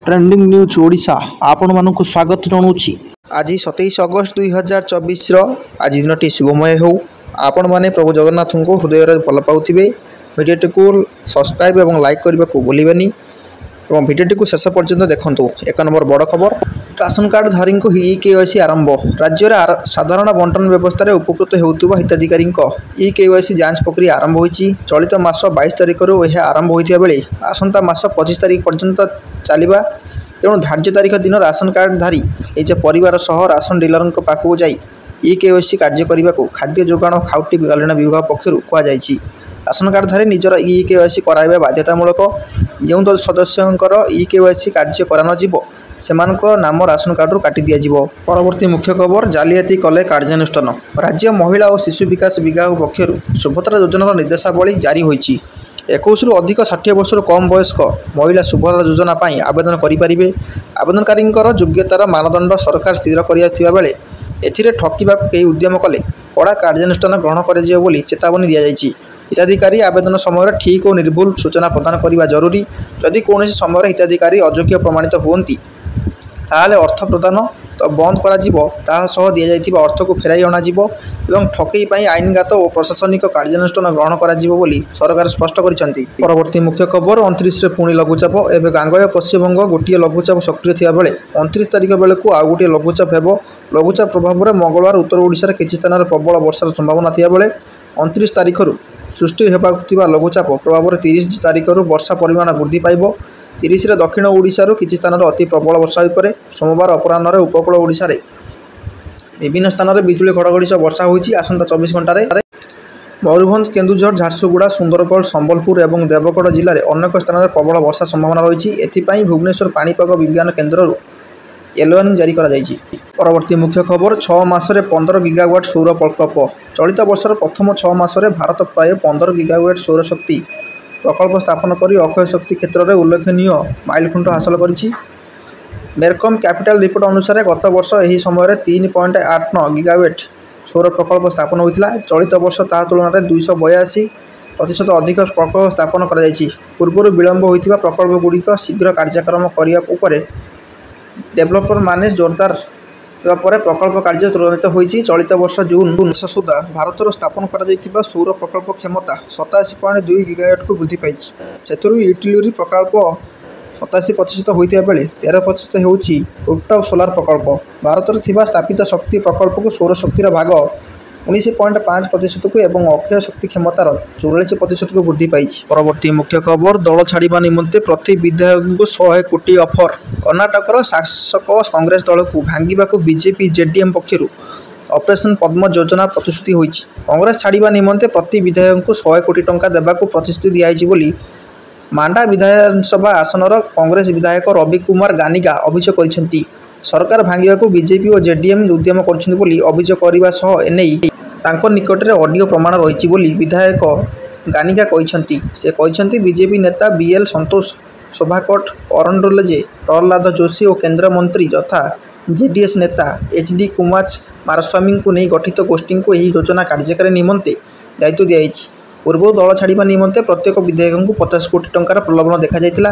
Trending news Odisha आपण मानक स्वागत जनाऊँगी। आज 27 अगस्त 2024 आज दिनटी शुभमय हो। आपण माने प्रभु जगन्नाथ को हृदय भल पाउथिबे। भिडियोटी को सब्सक्राइब और लाइक करने को भूलबेनी और भिडियोटी को शेष पर्यंत देखंतु। एक नंबर बड़ खबर, राशन कार्ड धारी को ई-केवाईसी आरंभ। राज्य में साधारण बंटन व्यवस्था उपकृत होउथिबा हिताधिकारी ई-केवाईसी जांच प्रक्रिया आरंभ होईची। चलित मास 22 तारिख यह आरंभ होइथिबा बेले आसंता मास 25 तारिख पर्यंत चलिबा। तेणु धार्य तारिख दिन राशन कार्ड धारी निज परिवार सह राशन डीलर पाखक जाई ई-केवाईसी कार्य करने को खाद्य जोगाण और खाउटी कल्याण विभाग पक्षर कहुई। राशन कार्ड धारी निजर ई-केवाईसी कराइबा बाध्यतामूलक। जो सदस्यंकर ई-केवाईसी कार्य करा नजिब सेमानक नाम राशन कार्ड काटी दिया। परवर्ती मुख्य खबर, जालियाती कले कार्यानुष्ठान। राज्य महिला और शिशु विकास विभाग पक्षर सुभद्रा योजनार निर्देशावली जारी होईची। 21 रु अधिक 60 वर्ष कम वयस्क महिला सुभद्रा योजना पर आवेदन करें। आवेदनकारी योग्यतार मानदंड सरकार स्थिर करा बेले एथिरे ठकिबा कई उद्यम कले कड़ा कार्यानुष्ठान ग्रहण कर चेतावनी दि जाएगी। हिताधिकारी आवेदन समय ठीक और निर्भुल सूचना प्रदान करने जरूरी। जदि कौन समय हिताधिकारी अयोग्य प्रमाणित होती ताहले अर्थ प्रदान तो बंद करा दि जाइथिबा अर्थ को फेराई अणाजिबो एवं ठकई पाई आईनगत और प्रशासनिक कार्यानुष्ठान ग्रहण कराजिबो बोली सरकार स्पष्ट करिसेंती। परवर्ती मुख्य खबर, 29 रे पुणी लघुचाप। एवं गांगय पश्चिमबंग गोटे लघुचाप सक्रिय थिया बेले 29 तारिख बेलू आउ गोटे लघुचाप हेबो। लघुचाप प्रभाव में मंगलवार उत्तर ओडिशार किछि स्थान प्रबल वर्षार संभावना थिया बेले 29 तारिख सृष्टि हेबाकुथिबा लघुचाप प्रभाव में 30 तारिख वर्षा परिमाण वृद्धि पाइब। 30 रे दक्षिण ओडिशार किछि स्थान अति प्रबल वर्षा होइपरे। सोमवार अपराह्न उपकूल ओडिशा रे विभिन्न स्थान में बिजुली घड़घड़ी सह वर्षा होईची। आसंता 24 घंटे मयूरभंज, केन्दुझर, झारसुगुड़ा, सुंदरगढ़, संबलपुर और देवगढ़ जिले में अनेक स्थान में प्रबल वर्षा संभावना रही। एथिपाई भुवनेश्वर पाणीपाग विज्ञान केन्द्र येलो वार्निंग जारी करा जायछि। परवर्ती मुख्य खबर, 6 मासरे 15 गीगावाट सौर प्रकल्प। चलित वर्षर प्रथम 6 मासरे भारत प्राय 15 गीगावाट सौर शक्ति प्रकल्प स्थापन कर अक्षय शक्ति क्षेत्र में उल्लेखनीय माइलखुंट हासिल करिछि। मेरकम कैपिटल रिपोर्ट अनुसार गत वर्ष यही समय 3.89 गीगावाट सौर प्रकल्प स्थापन होता। चलित वर्ष ता तुलन में 282% अधिक प्रकल्प स्थापन कर पूर्व विलंब होता प्रकल्प गुड़िक शीघ्र कार्यक्रम करने डेभलपर माने जोरदार पर प्रकल्प कार्य त्वरित होती। चलित वर्ष जून मास सुधा भारत स्थापन कर सौर प्रकल्प क्षमता 87.2 गीगावाट को वृद्धि पाई। यूटिलिटी प्रकल्प 87% होता बेले 13% होची रूफटॉप सोलार प्रकल्प। भारत में स्थापित शक्ति प्रकल्प को सौर शक्तिर भाग 19.5% को एवं अक्षय शक्ति क्षमतार 44% को वृद्धि पाई। परवर्ती मुख्य खबर, दल छाड़ा निमंते प्रति विधायक को 100 कोटी ऑफर। कर्णाटकर शासक कांग्रेस दल को भांगा बीजेपी जेडीएम पक्षर ऑपरेशन पद्म योजना प्रतिश्रुति होईची। कांग्रेस छाड़ा निमंते प्रति विधायक को 100 कोटी टंका देवाक प्रतिश्रुति दिखाई बोली मांडा विधानसभा आसनर कांग्रेस विधायक रवि कुमार गानिगा अभियोग करिसेंती। सरकार भांगा बीजेपी और जेडीएम उद्यम करछन्ती अभियोग करने सह एने तांको निकट में ऑडियो प्रमाण रही बोली विधायक गानिगा कहिसेंती। से कहिसेंती बीजेपी नेता बीएल संतोष, शोभाकट अरंडोलजे, प्रहलाद जोशी और केंद्र मंत्री यथा जेडीएस नेता एचडी कुमार मारस्वामी को नहीं गठित गोष्ठी को यह योजना कार्यकारी निमंते दायित्व दिखाई। पूर्व दल छाड़ा निमंते प्रत्येक विधायक को 50 कोटी टंकार प्रलोभन देखा जाइतिला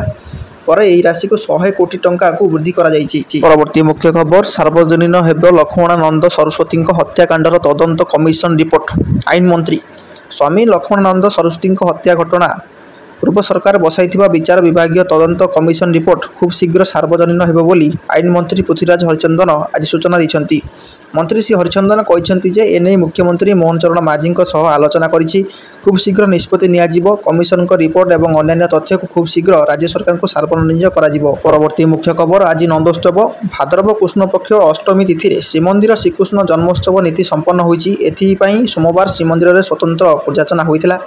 पर यह राशि को 100 कोटी टंका को वृद्धि करा जायछि। परवर्ती मुख्य खबर, सार्वजनीन हेब लक्ष्मणानंद सरस्वती हत्याकांडर तदंत कमिशन रिपोर्ट। आईन मंत्री स्वामी लक्ष्मणानंद सरस्वती हत्या घटना पूर्व सरकार बसाई विचार विभागीय तदंत कमिशन रिपोर्ट खूब शीघ्र सार्वजनीन हेब बोली आईन मंत्री पृथ्वीराज हरिचंदन आज सूचना दैछंती। मंत्री श्री हरिचंदन कहते जे एने मुख्यमंत्री मोहन चरण माझी आलोचना करिछि। खूब शीघ्र निष्पत्ति नियाजिबो। कमिशन को रिपोर्ट और अन्य तथ्य को खूब शीघ्र राज्य सरकार को सार्वजनिक कराजिबो। परवर्ती मुख्य खबर, आज नंदोत्सव। भाद्रव कृष्ण पक्ष अष्टमी तिथि श्रीमंदिर श्रीकृष्ण जन्मोत्सव नीति संपन्न होईछि। एथिपाई सोमवार श्रीमंदिर में स्वतंत्र पूजार्चना होइतिला।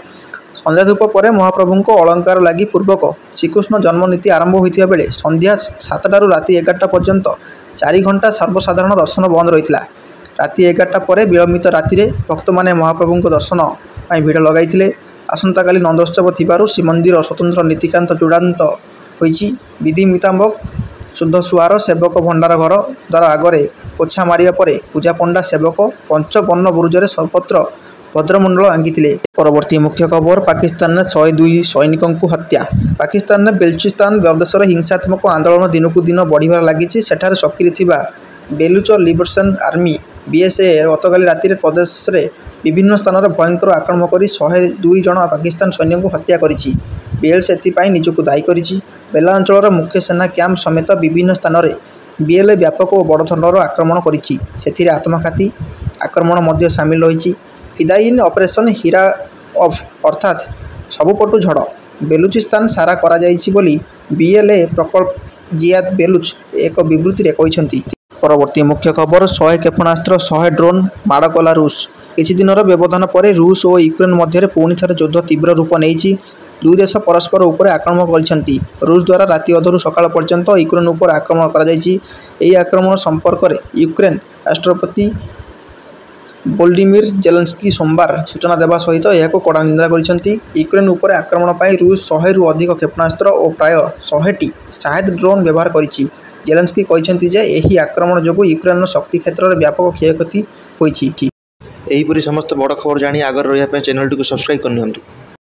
संध्या धूप पर महाप्रभु को अलंकार लगी पूर्वक श्रीकृष्ण जन्म नीति आरंभ होता बेले संध्या 7 राति 11 पर्यंत 4 घंटा सर्वसाधारण दर्शन बंद रही। राति 11 पर विलंबित राति भक्त मैंने महाप्रभु को दर्शन भिड़ लगाई। आसंता काली नंदोत्सव थिबारु श्रीमंदिर स्वतंत्र नीतिकांत चूड़ांत होईछि। विधि मुताबक शुद्ध सुआर सेवक भंडार घर द्वारा आगरे पोछा मारिया पर पूजा पंडा सेवक पंचवर्ण बुरुजरे सर्वत्र ଭଦ୍ରମଣ୍ଡଳ ଆଙ୍କିଥିଲେ। ପରବର୍ତ୍ତୀ ମୁଖ୍ୟ ଖବର ପାକିସ୍ତାନରେ 102 ସୈନିକଙ୍କୁ ହତ୍ୟା। ପାକିସ୍ତାନରେ ବେଲୁଚିସ୍ତାନ ପ୍ରଦେଶରେ ହିଂସାତ୍ମକ ଆନ୍ଦୋଳନ ଦିନକୁ ଦିନ ବଢ଼ିବାରେ ଲାଗିଛି। ସେଠାରେ ସକ୍ରିୟ ଥିବା ବେଲୁଚ ଲିବରେସନ ଆର୍ମି BSA ଗତକାଲି ରାତିରେ ପ୍ରଦେଶରେ ବିଭିନ୍ନ ସ୍ଥାନରେ ଭୟଙ୍କର ଆକ୍ରମଣ କରି 102 ଜଣ ପାକିସ୍ତାନ ସୈନ୍ୟଙ୍କୁ ହତ୍ୟା କରିଛି। BLA ଏଥିପାଇଁ ନିଜକୁ ଦାୟୀ କରିଛି। ବେଲା ଅଞ୍ଚଳର ମୁଖ୍ୟ ସେନା କ୍ୟାମ୍ପ ସମେତ ବିଭିନ୍ନ ସ୍ଥାନରେ BLA ବ୍ୟାପକ ଓ ବଡ଼ ଧରଣର ଆକ୍ରମଣ କରିଛି। ସେଥିରେ ଆତ୍ମଘାତୀ ଆକ୍ରମଣ ମଧ୍ୟ ସାମିଲ ରହିଛି। ଫିଦାୟିନ୍ ଅପରେସନ ହୀରା ଅର୍ଥାତ୍ ସବୁପଟୁ ଝଡ଼ ବେଲୁଚିସ୍ତାନ ସାରା କରାଯାଇଛି ବୋଲି BLA ପ୍ରକଳ୍ପ ଜିୟାଦ ବେଲୁଚ ଏକ ବିବୃତ୍ତିରେ କହିଛନ୍ତି। ପରବର୍ତ୍ତୀ ମୁଖ୍ୟ ଖବର 100 କ୍ଷେପଣାସ୍ତ୍ର 100 ଡ୍ରୋନ୍ ମାଡ଼ କଲା ରୁଷ। କିଛି ଦିନର ବ୍ୟବଧାନ ପରେ ରୁଷ ଓ ୟୁକ୍ରେନ୍ ମଧ୍ୟରେ ପୁଣି ଥରେ ଯୁଦ୍ଧ ତୀବ୍ର ରୂପ ନେଇଛି। ଦୁଇ ଦେଶ ପରସ୍ପର ଉପରେ ଆକ୍ରମଣ କରିଛନ୍ତି। ରୁଷ ଦ୍ୱାରା ରାତି ଅଧରୁ ସକାଳ ପର୍ଯ୍ୟନ୍ତ ୟୁକ୍ରେନ୍ ଉପରେ ଆକ୍ରମଣ କରାଯାଇଛି। ଏହି ଆକ୍ରମଣ ସମ୍ପର୍କରେ ୟୁକ୍ରେନ୍ ରାଷ୍ଟ୍ରପତି ଭୋଲୋଡିମିର୍ ଜେଲେନ୍ସ୍କି ସୋମବାର ସୂଚନା ଦେବା ସହିତ ଏହାକୁ କଡ଼ା ନିନ୍ଦା କରିଛନ୍ତି। ୟୁକ୍ରେନ୍ ଉପରେ ଆକ୍ରମଣ ପାଇଁ ରୁଷ 100ରୁ ଅଧିକ କ୍ଷେପଣାସ୍ତ୍ର ଓ ପ୍ରାୟ 100ଟି ସାହେଦ ଡ୍ରୋନ୍ ବ୍ୟବହାର କରିଛି। ଜେଲେନ୍ସ୍କି କହିଛନ୍ତି ଯେ ଏହି ଆକ୍ରମଣ ଯୋଗୁଁ ୟୁକ୍ରେନ୍ର ଶକ୍ତି କ୍ଷେତ୍ରରେ ବ୍ୟାପକ କ୍ଷୟକ୍ଷତି ହୋଇଛି। ଏହିପରି ସମସ୍ତ ବଡ଼ ଖବର ଜାଣି ଆଗରେ ରହିବା ପାଇଁ ଚ୍ୟାନେଲଟିକୁ ସବସ୍କ୍ରାଇବ୍ କରିନିଅନ୍ତୁ।